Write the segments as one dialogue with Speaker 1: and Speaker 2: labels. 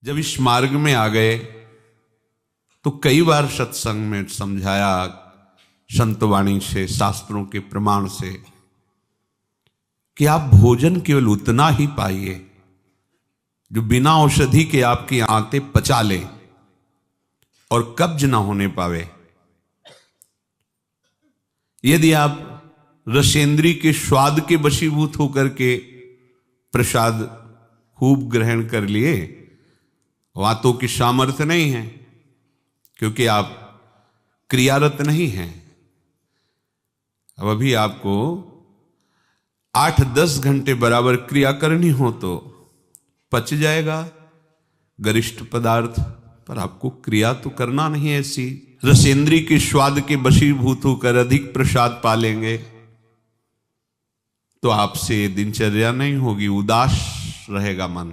Speaker 1: जब इस मार्ग में आ गए तो कई बार सत्संग में समझाया, संतवाणी से, शास्त्रों के प्रमाण से, कि आप भोजन केवल उतना ही पाइए जो बिना औषधि के आपकी आंतें पचा ले और कब्ज ना होने पावे। यदि आप रसेंद्री के स्वाद के वशीभूत होकर के प्रसाद खूब ग्रहण कर लिए, वातों की सामर्थ्य नहीं है, क्योंकि आप क्रियारत नहीं हैं। अब अभी आपको 8-10 घंटे बराबर क्रिया करनी हो तो पच जाएगा गरिष्ठ पदार्थ, पर आपको क्रिया तो करना नहीं है। ऐसी रसेंद्री के स्वाद के वशीभूत होकर अधिक प्रसाद पालेंगे तो आपसे दिनचर्या नहीं होगी, उदास रहेगा मन।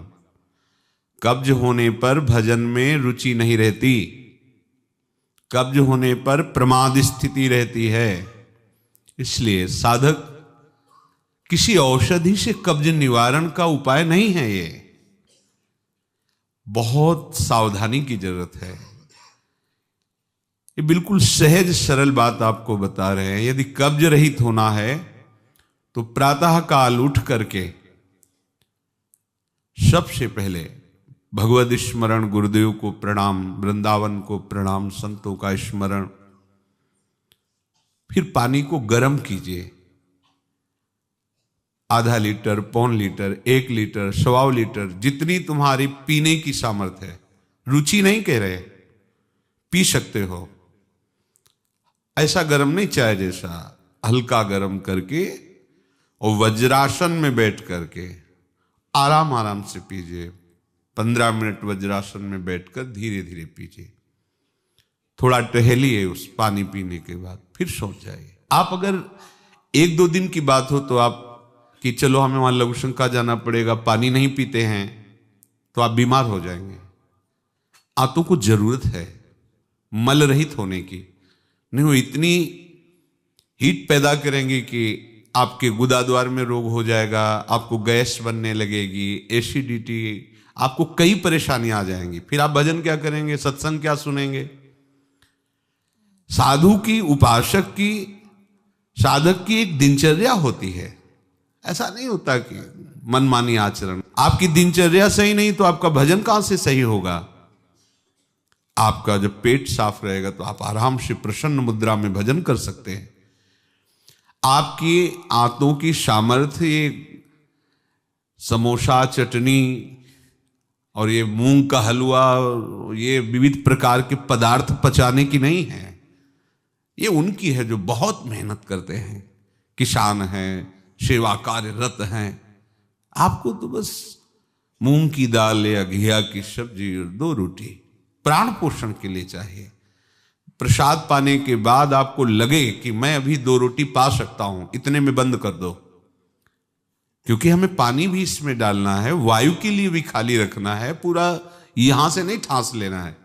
Speaker 1: कब्ज होने पर भजन में रुचि नहीं रहती, कब्ज होने पर प्रमाद स्थिति रहती है। इसलिए साधक किसी औषधि से कब्ज निवारण का उपाय नहीं है। ये बहुत सावधानी की जरूरत है। ये बिल्कुल सहज सरल बात आपको बता रहे हैं। यदि कब्ज रहित होना है तो प्रातः काल उठ करके सबसे पहले भगवद स्मरण, गुरुदेव को प्रणाम, वृंदावन को प्रणाम, संतों का स्मरण, फिर पानी को गर्म कीजिए। आधा लीटर, पौन लीटर, 1 लीटर, 1.25 लीटर, जितनी तुम्हारी पीने की सामर्थ्य है। रुचि नहीं कह रहे, पी सकते हो। ऐसा गर्म नहीं, चाय जैसा, हल्का गर्म करके और वज्रासन में बैठ करके आराम आराम से पीजिए। 15 मिनट वज्रासन में बैठकर धीरे धीरे पीजिए। थोड़ा टहलिए उस पानी पीने के बाद, फिर सो जाइए। आप अगर 1-2 दिन की बात हो तो आप कि चलो हमें वहां लघु शंका जाना पड़ेगा, पानी नहीं पीते हैं, तो आप बीमार हो जाएंगे। आंतों को जरूरत है मल रहित होने की। नहीं, वो इतनी हीट पैदा करेंगे कि आपके गुदाद्वार में रोग हो जाएगा, आपको गैस बनने लगेगी, एसिडिटी, आपको कई परेशानियां आ जाएंगी। फिर आप भजन क्या करेंगे, सत्संग क्या सुनेंगे? साधु की, उपासक की, साधक की एक दिनचर्या होती है। ऐसा नहीं होता कि मनमानी आचरण। आपकी दिनचर्या सही नहीं तो आपका भजन कहां से सही होगा? आपका जब पेट साफ रहेगा तो आप आराम से प्रसन्न मुद्रा में भजन कर सकते हैं। आपकी आंतों की सामर्थ्य ये समोसा, चटनी और ये मूंग का हलवा, ये विविध प्रकार के पदार्थ पचाने की नहीं है। ये उनकी है जो बहुत मेहनत करते हैं, किसान हैं, सेवा कार्यरत हैं। आपको तो बस मूंग की दाल या घिया की सब्जी और 2 रोटी प्राण पोषण के लिए चाहिए। प्रसाद पाने के बाद आपको लगे कि मैं अभी 2 रोटी पा सकता हूं, इतने में बंद कर दो, क्योंकि हमें पानी भी इसमें डालना है, वायु के लिए भी खाली रखना है, पूरा यहां से नहीं ठांस लेना है।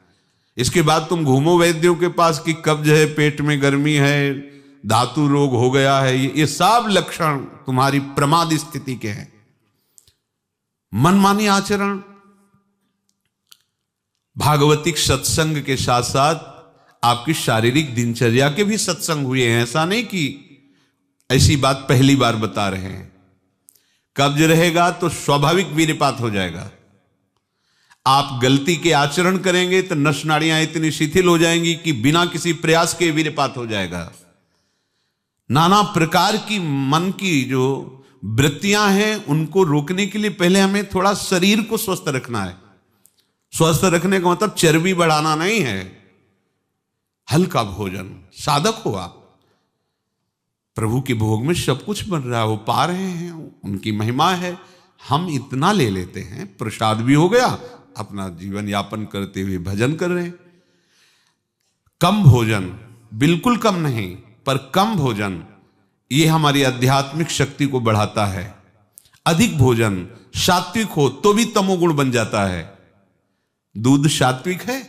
Speaker 1: इसके बाद तुम घूमो वैद्यों के पास कि कब्ज है, पेट में गर्मी है, धातु रोग हो गया है। ये सब लक्षण तुम्हारी प्रमाद स्थिति के हैं। मनमानी आचरण। भागवतिक सत्संग के साथ साथ आपकी शारीरिक दिनचर्या के भी सत्संग हुए हैं। ऐसा नहीं कि ऐसी बात पहली बार बता रहे हैं। कब्ज रहेगा तो स्वाभाविक वीर्यपात हो जाएगा। आप गलती के आचरण करेंगे तो नस नाड़ियां इतनी शिथिल हो जाएंगी कि बिना किसी प्रयास के वीर्यपात हो जाएगा। नाना प्रकार की मन की जो वृत्तियां हैं उनको रोकने के लिए पहले हमें थोड़ा शरीर को स्वस्थ रखना है। स्वस्थ रखने का मतलब चर्बी बढ़ाना नहीं है। हल्का भोजन, साधक हो आप, प्रभु के भोग में सब कुछ बन रहा है, वो पा रहे हैं, उनकी महिमा है। हम इतना ले लेते हैं, प्रसाद भी हो गया, अपना जीवन यापन करते हुए भजन कर रहे हैं। कम भोजन, बिल्कुल कम नहीं, पर कम भोजन ये हमारी आध्यात्मिक शक्ति को बढ़ाता है। अधिक भोजन सात्विक हो तो भी तमोगुण बन जाता है। दूध सात्विक है,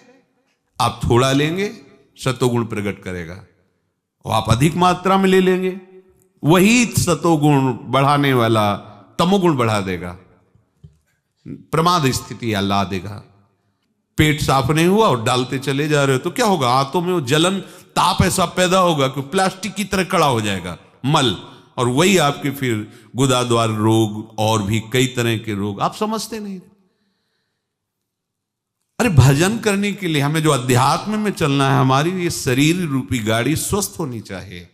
Speaker 1: आप थोड़ा लेंगे सतोगुण प्रकट करेगा, और आप अधिक मात्रा में ले लेंगे, वही सतोगुण बढ़ाने वाला तमोगुण बढ़ा देगा, प्रमाद स्थिति ला देगा। पेट साफ नहीं हुआ और डालते चले जा रहे हो तो क्या होगा? हाथों में वो जलन, ताप ऐसा पैदा होगा कि प्लास्टिक की तरह कड़ा हो जाएगा मल, और वही आपके फिर गुदाद्वार रोग और भी कई तरह के रोग। आप समझते नहीं। अरे भजन करने के लिए हमें जो अध्यात्म में चलना है, हमारी ये शरीर रूपी गाड़ी स्वस्थ होनी चाहिए।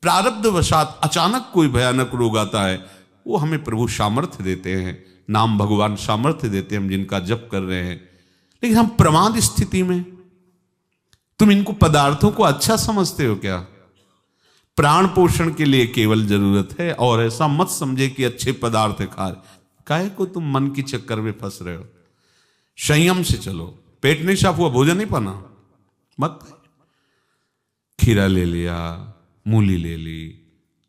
Speaker 1: प्रारब्धवशात अचानक कोई भयानक रोग आता है, वो हमें प्रभु सामर्थ्य देते हैं, नाम भगवान सामर्थ्य देते हैं, हम जिनका जप कर रहे हैं। लेकिन हम प्रमाद स्थिति में, तुम इनको पदार्थों को अच्छा समझते हो क्या? प्राण पोषण के लिए केवल जरूरत है, और ऐसा मत समझे कि अच्छे पदार्थ खा रहे, काहे को तुम मन की चक्कर में फंस रहे हो। संयम से चलो। पेट नहीं साफ हुआ, भोजन नहीं पाना मत। खीरा ले लिया, मूली ले ली,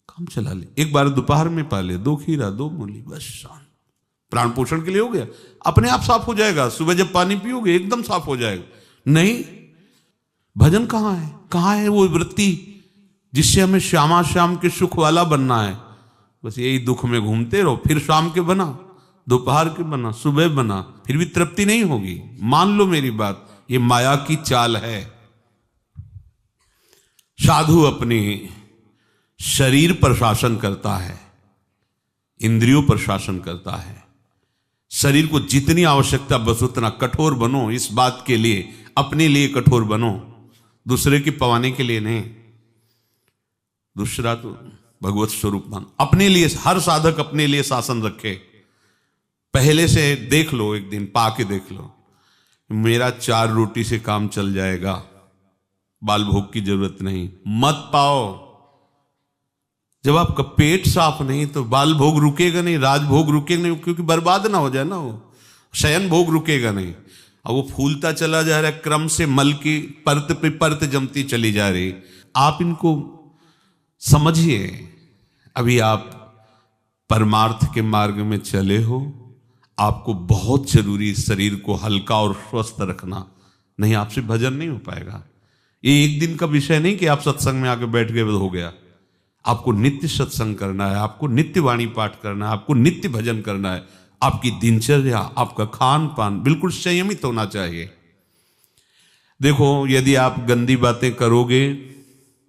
Speaker 1: काम चला ले। एक बार दोपहर में पा ले 2 खीरा 2 मूली, बस शांत। प्राण पोषण के लिए हो गया, अपने आप साफ हो जाएगा। सुबह जब पानी पियोगे एकदम साफ हो जाएगा। नहीं, भजन कहाँ है? कहाँ है वो वृत्ति जिससे हमें श्यामा श्याम के सुख वाला बनना है? बस यही दुख में घूमते रहो। फिर शाम के बना, दोपहर के बना, सुबह बना, फिर भी तृप्ति नहीं होगी। मान लो मेरी बात, ये माया की चाल है। साधु अपने शरीर पर शासन करता है, इंद्रियों पर शासन करता है। शरीर को जितनी आवश्यकता बस उतना कठोर बनो। इस बात के लिए, अपने लिए कठोर बनो, दूसरे की पवाने के लिए नहीं। दूसरा तो भगवत स्वरूप मान। अपने लिए हर साधक अपने लिए शासन रखे। पहले से देख लो, एक दिन पा के देख लो, मेरा 4 रोटी से काम चल जाएगा, बाल भोग की जरूरत नहीं। मत पाओ। जब आपका पेट साफ नहीं तो बाल भोग रुकेगा नहीं, राजभोग रुकेगा नहीं, क्योंकि बर्बाद ना हो जाए ना, वो शयन भोग रुकेगा नहीं। अब वो फूलता चला जा रहा है, क्रम से मल की परत पे परत जमती चली जा रही। आप इनको समझिए। अभी आप परमार्थ के मार्ग में चले हो, आपको बहुत जरूरी शरीर को हल्का और स्वस्थ रखना, नहीं आपसे भजन नहीं हो पाएगा। ये एक दिन का विषय नहीं कि आप सत्संग में आके बैठ गए हो गया। आपको नित्य सत्संग करना है, आपको नित्य वाणी पाठ करना है, आपको नित्य भजन करना है। आपकी दिनचर्या, आपका खान पान बिल्कुल संयमित होना चाहिए। देखो, यदि आप गंदी बातें करोगे,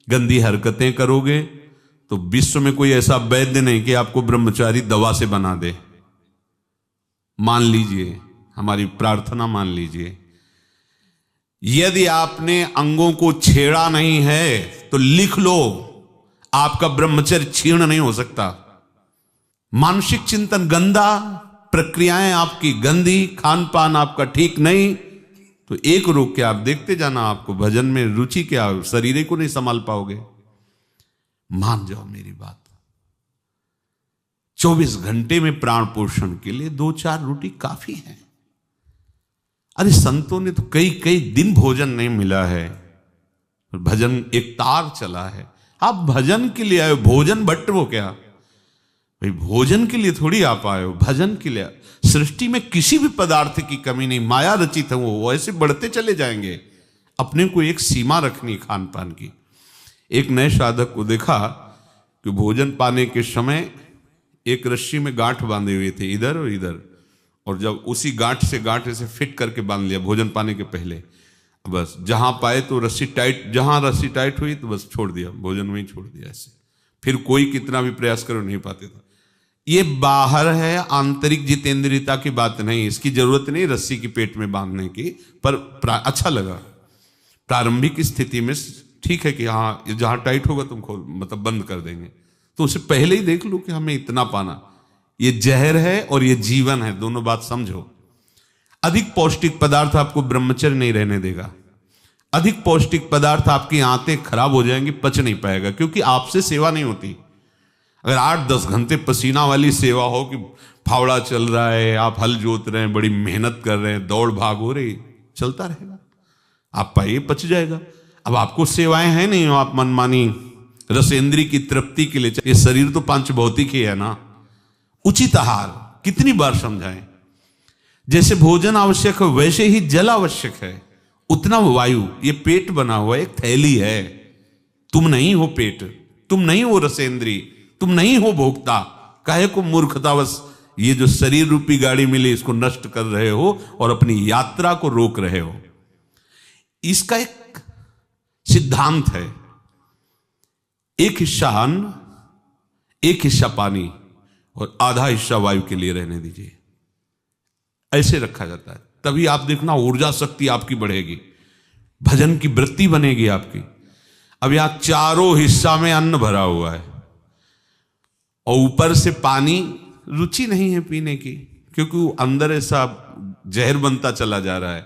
Speaker 1: गंदी हरकतें करोगे, तो विश्व में कोई ऐसा वैद्य नहीं कि आपको ब्रह्मचारी दवा से बना दे। मान लीजिए, हमारी प्रार्थना मान लीजिए, यदि आपने अंगों को छेड़ा नहीं है तो लिख लो, आपका ब्रह्मचर्य क्षीण नहीं हो सकता। मानसिक चिंतन गंदा, प्रक्रियाएं आपकी गंदी, खान पान आपका ठीक नहीं, तो एक रोक के आप देखते जाना, आपको भजन में रुचि क्या, शरीर को नहीं संभाल पाओगे। मान जाओ मेरी बात। 24 घंटे में प्राण पोषण के लिए 2-4 रोटी काफी है। अरे संतों ने तो कई कई दिन भोजन नहीं मिला है, भजन एक तार चला है। आप भजन के लिए आए, भोजन बट वो क्या भाई, भोजन के लिए थोड़ी आप आए हो, भजन के लिए। सृष्टि में किसी भी पदार्थ की कमी नहीं, माया रचित है, वो ऐसे बढ़ते चले जाएंगे। अपने को एक सीमा रखनी खान पान की। एक नए साधक को देखा कि भोजन पाने के समय एक रस्सी में गांठ बांधे हुए थे, इधर और इधर, और जब उसी गांठ से गांठ ऐसे फिट करके बांध लिया भोजन पाने के पहले। बस जहां पाए तो रस्सी टाइट, जहां रस्सी टाइट हुई तो बस छोड़ दिया, भोजन में ही छोड़ दिया ऐसे। फिर कोई कितना भी प्रयास करो नहीं पाते था। ये बाहर है, आंतरिक जितेंद्रियता की बात नहीं, इसकी जरूरत नहीं रस्सी की पेट में बांधने की, पर अच्छा लगा। प्रारंभिक स्थिति में ठीक है कि हाँ जहां टाइट होगा तुम खोल, मतलब बंद कर देंगे, तो उसे पहले ही देख लो कि हमें इतना पाना। ये जहर है और ये जीवन है, दोनों बात समझो। अधिक पौष्टिक पदार्थ आपको ब्रह्मचर्य नहीं रहने देगा। अधिक पौष्टिक पदार्थ आपकी आंतें खराब हो जाएंगी, पच नहीं पाएगा, क्योंकि आपसे सेवा नहीं होती। अगर 8-10 घंटे पसीना वाली सेवा हो कि फावड़ा चल रहा है, आप हल जोत रहे हैं, बड़ी मेहनत कर रहे हैं, दौड़ भाग हो रही, चलता रहेगा, आप पाइए पच जाएगा। अब आपको सेवाएं हैं नहीं, आप मनमानी रसेंद्री की तृप्ति के लिए, ये शरीर तो पांच भौतिक ही है ना। उचित आहार कितनी बार समझाएं। जैसे भोजन आवश्यक है वैसे ही जल आवश्यक है, उतना वायु। ये पेट बना हुआ एक थैली है, तुम नहीं हो पेट, तुम नहीं हो रसेंद्री, तुम नहीं हो भोक्ता। काहे को मूर्खतावश ये जो शरीर रूपी गाड़ी मिली इसको नष्ट कर रहे हो और अपनी यात्रा को रोक रहे हो। इसका एक सिद्धांत है, एक हिस्सा अन्न, एक हिस्सा पानी और आधा हिस्सा वायु के लिए रहने दीजिए। ऐसे रखा जाता है, तभी आप देखना ऊर्जा शक्ति आपकी बढ़ेगी, भजन की वृत्ति बनेगी आपकी। अब यहां चारों हिस्सा में अन्न भरा हुआ है और ऊपर से पानी, रुचि नहीं है पीने की, क्योंकि वो अंदर ऐसा जहर बनता चला जा रहा है।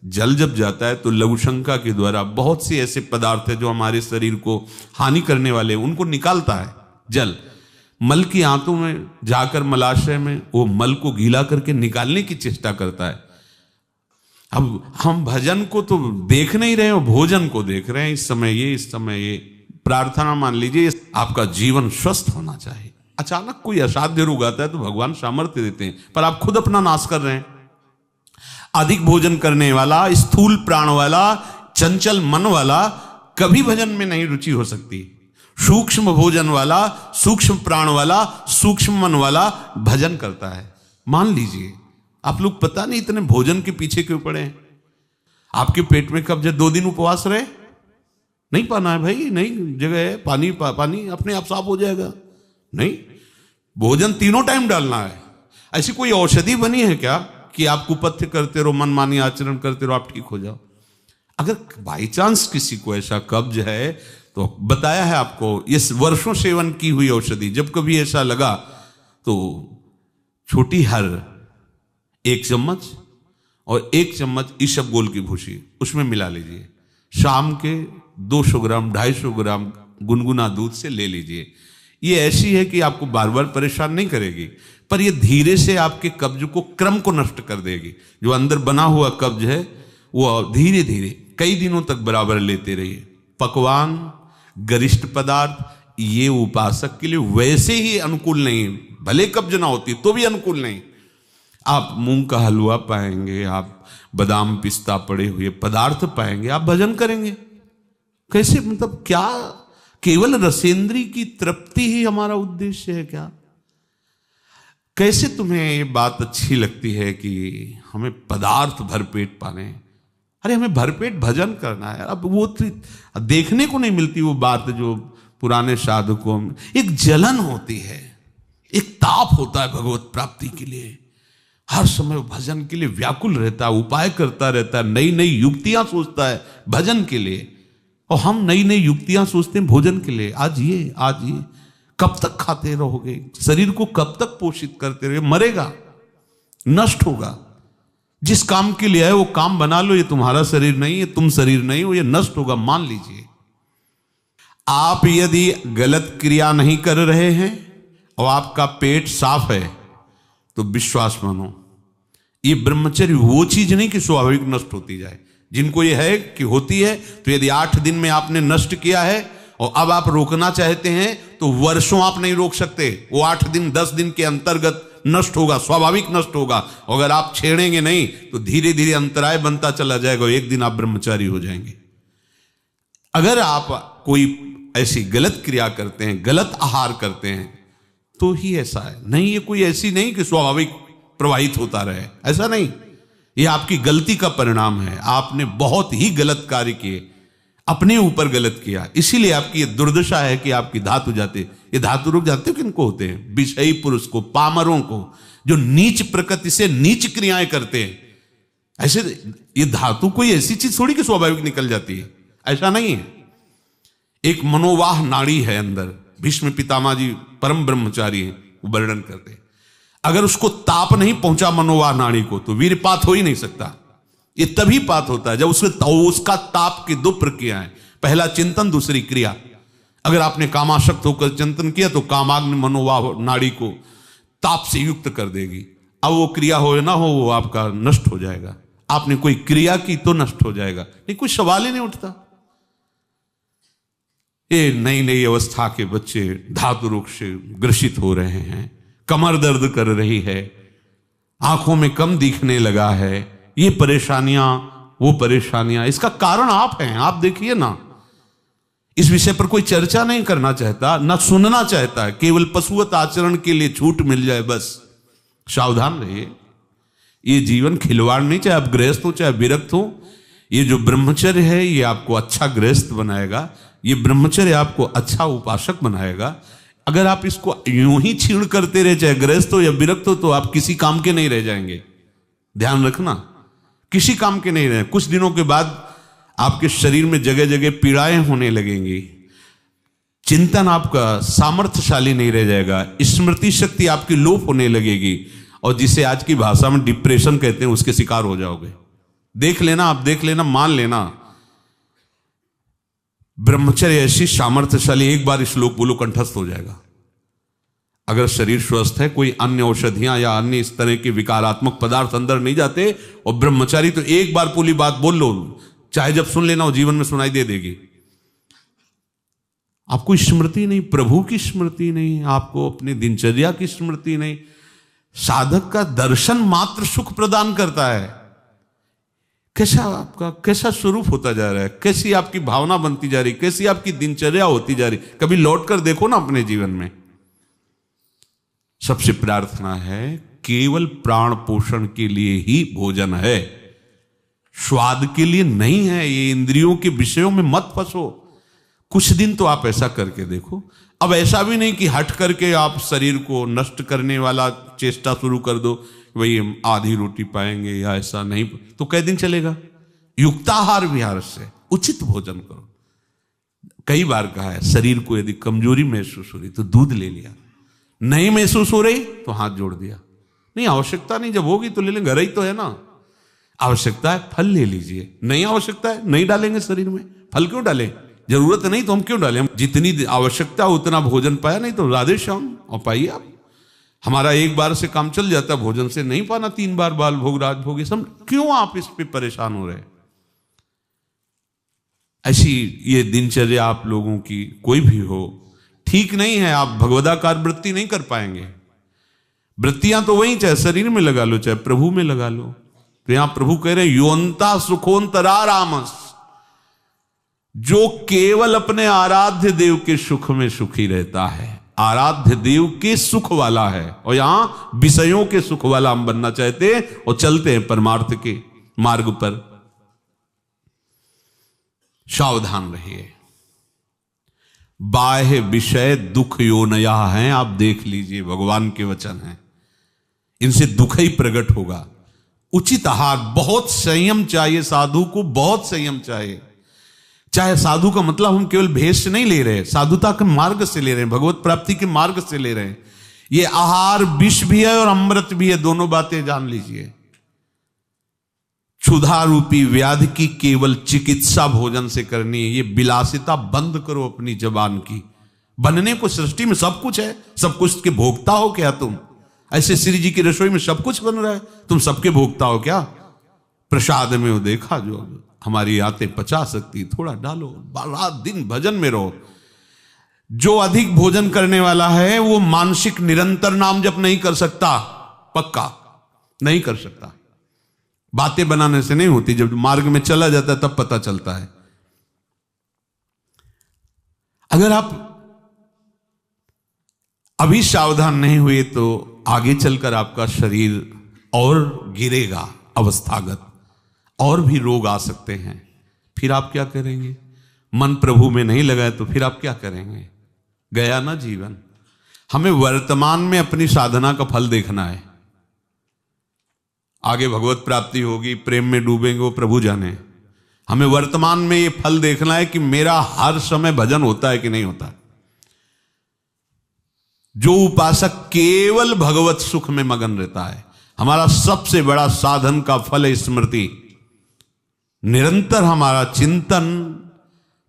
Speaker 1: जल जब जाता है तो लघु शंका के द्वारा बहुत से ऐसे पदार्थ है जो हमारे शरीर को हानि करने वाले, उनको निकालता है जल। मल की आंतों में जाकर मलाशय में वो मल को गीला करके निकालने की चेष्टा करता है। अब हम भजन को तो देख नहीं रहे हो, भोजन को देख रहे हैं। इस समय ये प्रार्थना मान लीजिए, आपका जीवन स्वस्थ होना चाहिए। अचानक कोई असाध्य रोग आता है तो भगवान सामर्थ्य देते हैं, पर आप खुद अपना नाश कर रहे हैं। अधिक भोजन करने वाला, स्थूल प्राण वाला, चंचल मन वाला कभी भजन में नहीं रुचि हो सकती। सूक्ष्म भोजन वाला, सूक्ष्म प्राण वाला, सूक्ष्म मन वाला भजन करता है। मान लीजिए आप लोग पता नहीं इतने भोजन के पीछे क्यों पड़े हैं। आपके पेट में कब्ज 2 दिन उपवास रहे, नहीं पाना है भाई, नहीं जगह है, पानी अपने आप साफ हो जाएगा। नहीं, भोजन 3 टाइम डालना है। ऐसी कोई औषधि बनी है क्या कि आप कुपथ्य करते रहो, मनमानी आचरण करते रहो, आप ठीक हो जाओ? अगर बाई चांस किसी को ऐसा कब्ज है तो बताया है आपको, इस वर्षों सेवन की हुई औषधि, जब कभी ऐसा लगा तो छोटी हर 1 चम्मच और 1 चम्मच इसबगोल की भूसी उसमें मिला लीजिए। शाम के 200 ग्राम 250 ग्राम गुनगुना दूध से ले लीजिए। ये ऐसी है कि आपको बार बार परेशान नहीं करेगी, पर ये धीरे से आपके कब्ज को, क्रम को नष्ट कर देगी। जो अंदर बना हुआ कब्ज है वो धीरे धीरे कई दिनों तक बराबर लेते रहिए। पकवान, गरिष्ठ पदार्थ ये उपासक के लिए वैसे ही अनुकूल नहीं, भले कब्ज ना होती तो भी अनुकूल नहीं। आप मूंग का हलवा पाएंगे, आप बादाम पिस्ता पड़े हुए पदार्थ पाएंगे, आप भजन करेंगे कैसे? मतलब क्या केवल रसेंद्री की तृप्ति ही हमारा उद्देश्य है क्या? कैसे तुम्हें ये बात अच्छी लगती है कि हमें पदार्थ भरपेट पाने? अरे हमें भरपेट भजन करना है। अब वो देखने को नहीं मिलती वो बात जो पुराने साधकों में एक जलन होती है, एक ताप होता है भगवत प्राप्ति के लिए। हर समय भजन के लिए व्याकुल रहता है, उपाय करता रहता है, नई नई युक्तियां सोचता है भजन के लिए। और हम नई नई युक्तियां सोचते हैं भोजन के लिए। आज ये कब तक खाते रहोगे? शरीर को कब तक पोषित करते रहोगे? मरेगा, नष्ट होगा। जिस काम के लिए है वो काम बना लो। ये तुम्हारा शरीर नहीं है, तुम शरीर नहीं हो, ये नष्ट होगा, मान लीजिए। आप यदि गलत क्रिया नहीं कर रहे हैं और आपका पेट साफ है तो विश्वास मानो, ये ब्रह्मचर्य वो चीज नहीं कि स्वाभाविक नष्ट होती जाए। जिनको ये है कि होती है, तो यदि 8 दिन में आपने नष्ट किया है और अब आप रोकना चाहते हैं तो वर्षों आप नहीं रोक सकते। वो 8 दिन 10 दिन के अंतर्गत नष्ट होगा, स्वाभाविक नष्ट होगा। अगर आप छेड़ेंगे नहीं तो धीरे धीरे अंतराय बनता चला जाएगा, एक दिन आप ब्रह्मचारी हो जाएंगे। अगर आप कोई ऐसी गलत क्रिया करते हैं, गलत आहार करते हैं, तो ही ऐसा है। नहीं, ये कोई ऐसी नहीं कि स्वाभाविक प्रवाहित होता रहे, ऐसा नहीं। ये आपकी गलती का परिणाम है। आपने बहुत ही गलत कार्य किए, अपने ऊपर गलत किया, इसीलिए आपकी ये दुर्दशा है कि आपकी धातु जाते। ये धातु रोग जानते हो किनको होते हैं? विषयी पुरुष को, पामरों को, जो नीच प्रकृति से नीच क्रियाएं करते हैं। ऐसे ये धातु कोई ऐसी चीज थोड़ी कि स्वाभाविक निकल जाती है, ऐसा नहीं है। एक मनोवाह नाड़ी है अंदर। भीष्म पितामह जी परम ब्रह्मचारी हैं, वो वर्णन करते हैं। अगर उसको ताप नहीं पहुंचा मनोवाह नाड़ी को तो वीरपात हो ही नहीं सकता। ये तभी पात होता है जब उसका ताप की 2 प्रक्रियाएं, पहला चिंतन, दूसरी क्रिया। अगर आपने कामाशक्त होकर चिंतन किया तो कामाग्नि मनोवाह नाड़ी को ताप से युक्त कर देगी। अब वो क्रिया हो ना हो, वो आपका नष्ट हो जाएगा। आपने कोई क्रिया की तो नष्ट हो जाएगा, नहीं कोई सवाल ही नहीं उठता। ये नई नई अवस्था के बच्चे धातु रोग से ग्रसित हो रहे हैं, कमर दर्द कर रही है, आंखों में कम दिखने लगा है, ये परेशानियां वो परेशानियां। इसका कारण आप हैं। आप देखिए ना, इस विषय पर कोई चर्चा नहीं करना चाहता, ना सुनना चाहता है। केवल पशुवत आचरण के लिए छूट मिल जाए बस, सावधान रहिए। ये जीवन खिलवाड़ नहीं, चाहे आप गृहस्थ हो चाहे विरक्त हो। ये जो ब्रह्मचर्य है ये आपको अच्छा गृहस्थ बनाएगा, ये ब्रह्मचर्य आपको अच्छा उपासक बनाएगा। अगर आप इसको यूं ही छीण करते रहे, चाहे गृहस्थ हो या विरक्त हो, तो आप किसी काम के नहीं रह जाएंगे। ध्यान रखना, किसी काम के नहीं रहे। कुछ दिनों के बाद आपके शरीर में जगह जगह पीड़ाएं होने लगेंगी, चिंतन आपका सामर्थ्यशाली नहीं रह जाएगा, स्मृति शक्ति आपकी लोप होने लगेगी, और जिसे आज की भाषा में डिप्रेशन कहते हैं उसके शिकार हो जाओगे। देख लेना, आप देख लेना, मान लेना। ब्रह्मचर्य ऐसी सामर्थ्यशाली, एक बार श्लोक बोलो कंठस्थ हो जाएगा। अगर शरीर स्वस्थ है, कोई अन्य औषधियां या अन्य इस तरह के विकारात्मक पदार्थ अंदर नहीं जाते, और ब्रह्मचारी तो एक बार पूरी बात बोल लो, चाहे जब सुन लेना हो जीवन में सुनाई दे देगी। आपको स्मृति नहीं, प्रभु की स्मृति नहीं, आपको अपनी दिनचर्या की स्मृति नहीं। साधक का दर्शन मात्र सुख प्रदान करता है। कैसा स्वरूप होता जा रहा है, कैसी आपकी भावना बनती जा रही, कैसी आपकी दिनचर्या होती जा रही, कभी लौट कर देखो ना अपने जीवन में। सबसे प्रार्थना है, केवल प्राण पोषण के लिए ही भोजन है, स्वाद के लिए नहीं है। ये इंद्रियों के विषयों में मत फंसो। कुछ दिन तो आप ऐसा करके देखो। अब ऐसा भी नहीं कि हट करके आप शरीर को नष्ट करने वाला चेष्टा शुरू कर दो, वही आधी रोटी पाएंगे या ऐसा नहीं, तो कई दिन चलेगा। युक्ताहार विहार से उचित भोजन करो। कई बार कहा है, शरीर को यदि कमजोरी महसूस हो रही तो दूध ले लिया, नहीं महसूस हो रही तो हाथ जोड़ दिया। नहीं आवश्यकता नहीं, जब होगी तो ले लेंगे, घर ही तो है ना। आवश्यकता है फल ले लीजिए, नहीं आवश्यकता है नहीं डालेंगे शरीर में। फल क्यों डालें, जरूरत नहीं तो हम क्यों डालें। जितनी आवश्यकता उतना भोजन पाया, नहीं तो राधे श्याम और पाइए आप। हमारा एक बार से काम चल जाता, भोजन से नहीं पाना 3 बार बाल भोग राजभोग, ये सब क्यों आप इस पे परेशान हो रहे। ऐसी ये दिनचर्या आप लोगों की कोई भी हो ठीक नहीं है। आप भगवदाकार वृत्ति नहीं कर पाएंगे। वृत्तियां तो वही, चाहे शरीर में लगा लो चाहे प्रभु में लगा लो। तो यहां प्रभु कह रहे हैं, योन्ता सुखोन्तरा रामस, जो केवल अपने आराध्य देव के सुख में सुखी रहता है, आराध्य देव के सुख वाला है। और यहां विषयों के सुख वाला हम बनना चाहते हैं और चलते हैं परमार्थ के मार्ग पर। सावधान रहिए, बाह्य विषय दुख योनया हैं। आप देख लीजिए, भगवान के वचन हैं, इनसे दुख ही प्रकट होगा। उचित आहार, बहुत संयम चाहिए साधु को, बहुत संयम चाहिए। चाहे साधु का मतलब हम केवल भेष से नहीं ले रहे, साधुता के मार्ग से ले रहे हैं, भगवत प्राप्ति के मार्ग से ले रहे हैं। ये आहार विष भी है और अमृत भी है, दोनों बातें जान लीजिए। क्षुधा रूपी व्याधि की केवल चिकित्सा भोजन से करनी है। ये विलासिता बंद करो अपनी जबान की। बनने को सृष्टि में सब कुछ है, सब कुछ के भोक्ता हो क्या तुम? ऐसे श्री जी की रसोई में सब कुछ बन रहा है, तुम सबके भोक्ता हो क्या? प्रसाद में वो देखा जो हमारी आते पचा सकती, थोड़ा डालो, रात दिन भजन में रहो। जो अधिक भोजन करने वाला है वो मानसिक निरंतर नाम जप नहीं कर सकता, पक्का नहीं कर सकता। बातें बनाने से नहीं होती, जब मार्ग में चला जाता है तब पता चलता है। अगर आप अभी सावधान नहीं हुए तो आगे चलकर आपका शरीर और गिरेगा अवस्थागत, और भी रोग आ सकते हैं। फिर आप क्या करेंगे? मन प्रभु में नहीं लगाए तो फिर आप क्या करेंगे? गया ना जीवन। हमें वर्तमान में अपनी साधना का फल देखना है। आगे भगवत प्राप्ति होगी, प्रेम में डूबेंगे, वो प्रभु जाने। हमें वर्तमान में ये फल देखना है कि मेरा हर समय भजन होता है कि नहीं होता। जो उपासक केवल भगवत सुख में मगन रहता है, हमारा सबसे बड़ा साधन का फल है स्मृति। निरंतर हमारा चिंतन,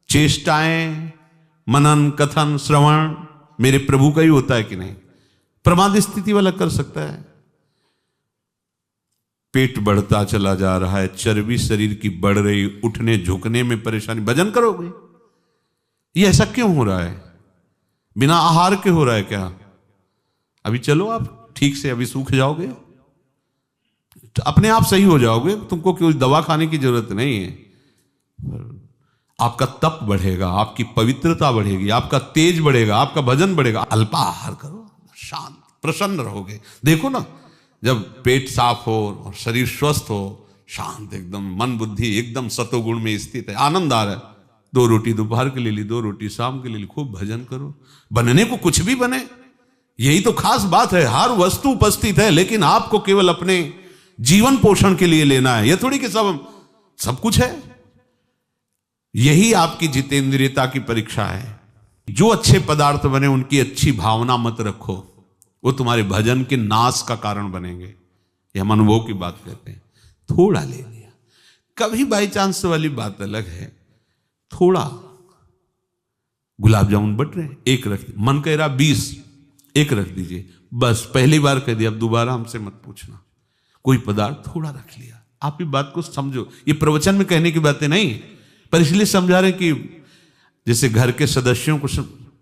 Speaker 1: चेष्टाएं, मनन, कथन, श्रवण मेरे प्रभु का ही होता है कि नहीं। प्रमाद स्थिति वाला कर सकता है। पेट बढ़ता चला जा रहा है, चर्बी शरीर की बढ़ रही, उठने झुकने में परेशानी, भजन करोगे? ये ऐसा क्यों हो रहा है? बिना आहार के हो रहा है क्या? अभी चलो आप ठीक से, अभी सूख जाओगे तो अपने आप सही हो जाओगे, तुमको कोई दवा खाने की जरूरत नहीं है। आपका तप बढ़ेगा, आपकी पवित्रता बढ़ेगी, आपका तेज बढ़ेगा, आपका भजन बढ़ेगा। अल्पाहार करो, शांत प्रसन्न रहोगे। देखो ना, जब पेट साफ हो और शरीर स्वस्थ हो, शांत एकदम, मन बुद्धि एकदम सतोगुण में स्थित है, आनंद आ रहा है, 2 रोटी दोपहर के ले ली, 2 रोटी शाम के ले ली, खूब भजन करो। बनने को कुछ भी बने, यही तो खास बात है। हर वस्तु उपस्थित है, लेकिन आपको केवल अपने जीवन पोषण के लिए लेना है। यह थोड़ी कि सब कुछ है। यही आपकी जितेंद्रियता की परीक्षा है। जो अच्छे पदार्थ बने उनकी अच्छी भावना मत रखो, वो तुम्हारे भजन के नाश का कारण बनेंगे। ये हम अनुभव की बात कहते हैं। थोड़ा ले लिया, कभी बाई चांस वाली बात अलग है। थोड़ा गुलाब जामुन बट रहे, 1 रख, मन कह रहा 20, 1 रख दीजिए, बस। पहली बार कह दिया, अब दोबारा हमसे मत पूछना। कोई पदार्थ थोड़ा रख लिया। आप ये बात को समझो, ये प्रवचन में कहने की बातें नहीं, पर इसलिए समझा रहे कि जैसे घर के सदस्यों को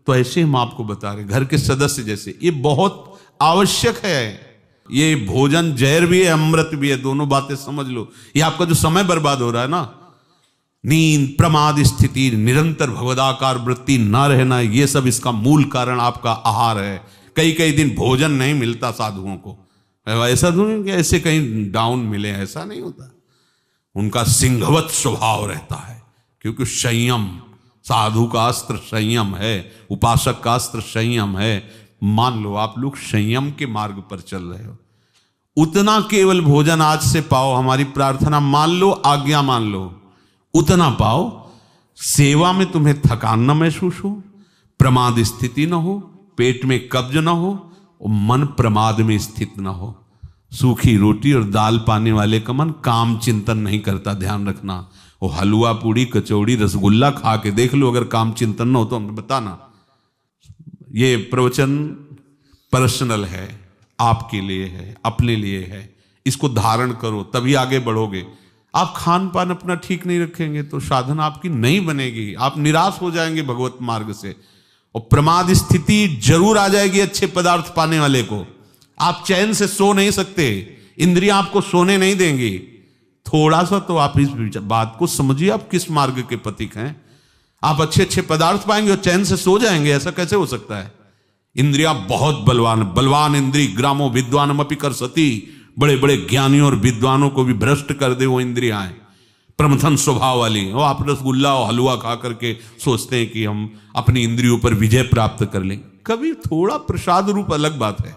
Speaker 1: तो ऐसे हम आपको बता रहे, घर के सदस्य जैसे, ये बहुत आवश्यक है। ये भोजन जहर भी है, अमृत भी है, दोनों बातें समझ लो। ये आपका जो समय बर्बाद हो रहा है ना, नींद, प्रमाद स्थिति, निरंतर भगवदाकार वृत्ति न रहना, ये सब इसका मूल कारण आपका आहार है। कई दिन भोजन नहीं मिलता साधुओं को, ऐसा नहीं कि ऐसे कहीं डाउन मिले, ऐसा नहीं होता। उनका सिंहवत स्वभाव रहता है, क्योंकि संयम, साधु का अस्त्र संयम है, उपासक का अस्त्र संयम है। मान लो आप लोग संयम के मार्ग पर चल रहे हो, उतना केवल भोजन आज से पाओ। हमारी प्रार्थना मान लो, आज्ञा मान लो, उतना पाओ। सेवा में तुम्हें थकान न महसूस हो, प्रमाद स्थिति न हो, पेट में कब्ज न हो और मन प्रमाद में स्थित न हो। सूखी रोटी और दाल पाने वाले का मन काम चिंतन नहीं करता, ध्यान रखना। वो हलवा, पूड़ी, कचौड़ी, रसगुल्ला खा के देख लो, अगर काम चिंतन न हो तो हमें बताना। ये प्रवचन पर्सनल है, आपके लिए है, अपने लिए है। इसको धारण करो, तभी आगे बढ़ोगे। आप खान पान अपना ठीक नहीं रखेंगे तो साधना आपकी नहीं बनेगी, आप निराश हो जाएंगे भगवत मार्ग से। और प्रमाद स्थिति जरूर आ जाएगी अच्छे पदार्थ पाने वाले को। आप चैन से सो नहीं सकते, इंद्रियां आपको सोने नहीं देंगी। थोड़ा सा तो आप इस बात को समझिए, आप किस मार्ग के पथिक हैं। आप अच्छे पदार्थ पाएंगे और चैन से सो जाएंगे, ऐसा कैसे हो सकता है? इंद्रियां बहुत बलवान इंद्री ग्रामो विद्वानमपि कर सती। बड़े बड़े ज्ञानियों और विद्वानों को भी भ्रष्ट कर दे वो इंद्रियां हैं, प्रमथन स्वभाव वाली। वो आप रसगुल्ला और हलवा खा करके सोचते हैं कि हम अपनी इंद्रियों पर विजय प्राप्त कर लें। कभी थोड़ा प्रसाद रूप अलग बात है।